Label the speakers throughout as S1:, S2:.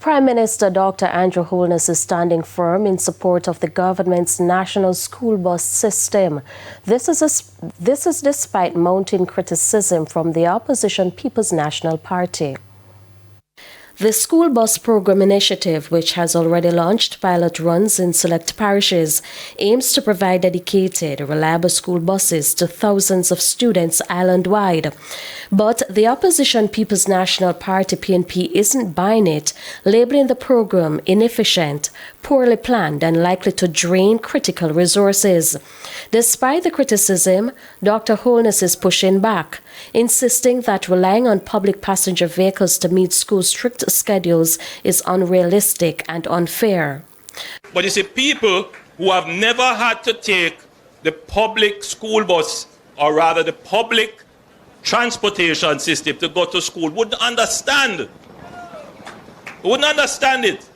S1: Prime Minister Dr. Andrew Holness is standing firm in support of the government's national school bus system. This is despite mounting criticism from the opposition People's National Party. The school bus program initiative, which has already launched pilot runs in select parishes, aims to provide dedicated, reliable school buses to thousands of students island-wide. But the opposition People's National Party (PNP) isn't buying it, labeling the program inefficient, poorly planned and likely to drain critical resources. Despite the criticism, Dr. Holness is pushing back, insisting that relying on public passenger vehicles to meet school strict schedules is unrealistic and unfair.
S2: But you see, people who have never had to take the public school bus, or rather the public transportation system to go to school, wouldn't understand. Wouldn't understand it.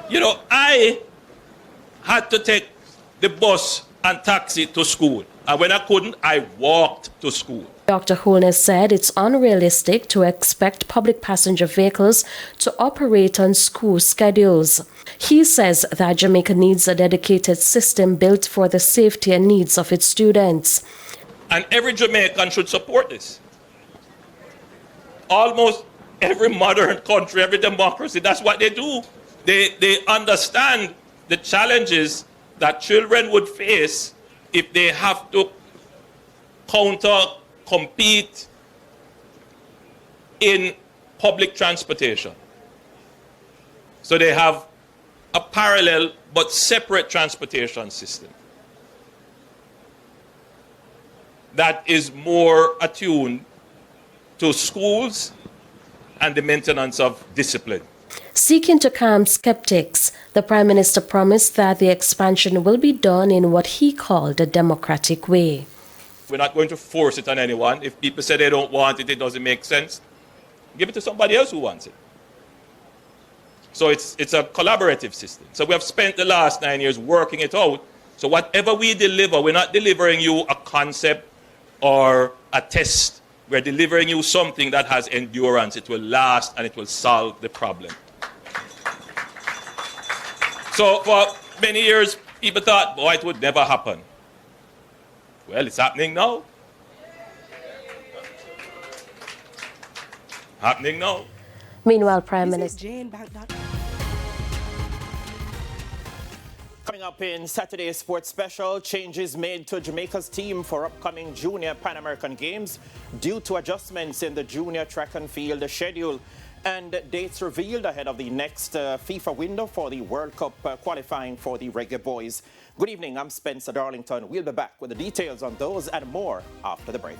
S2: You know, I had to take the bus and taxi to school. And when I couldn't, I walked to school.
S1: Dr. Holness said it's unrealistic to expect public passenger vehicles to operate on school schedules. He says that Jamaica needs a dedicated system built for the safety and needs of its students.
S2: And every Jamaican should support this. Almost every modern country, every democracy, that's what they do. They understand the challenges that children would face if they have to compete in public transportation. So they have a parallel but separate transportation system that is more attuned to schools and the maintenance of discipline.
S1: Seeking to calm skeptics, the Prime Minister promised that the expansion will be done in what he called a democratic way.
S2: We're not going to force it on anyone. If people say they don't want it, it doesn't make sense, give it to somebody else who wants it. So it's a collaborative system. So we have spent the last 9 years working it out. So whatever we deliver, we're not delivering you a concept or a test. We're delivering you something that has endurance. It will last and it will solve the problem. So for many years, people thought, boy, it would never happen. Well, it's happening now. Happening now.
S1: Meanwhile, Prime Minister.
S3: Coming up in Saturday's Sports Special, changes made to Jamaica's team for upcoming Junior Pan American Games due to adjustments in the junior track and field schedule, and dates revealed ahead of the next FIFA window for the World Cup qualifying for the Reggae Boys. Good evening, I'm Spencer Darlington. We'll be back with the details on those and more after the break.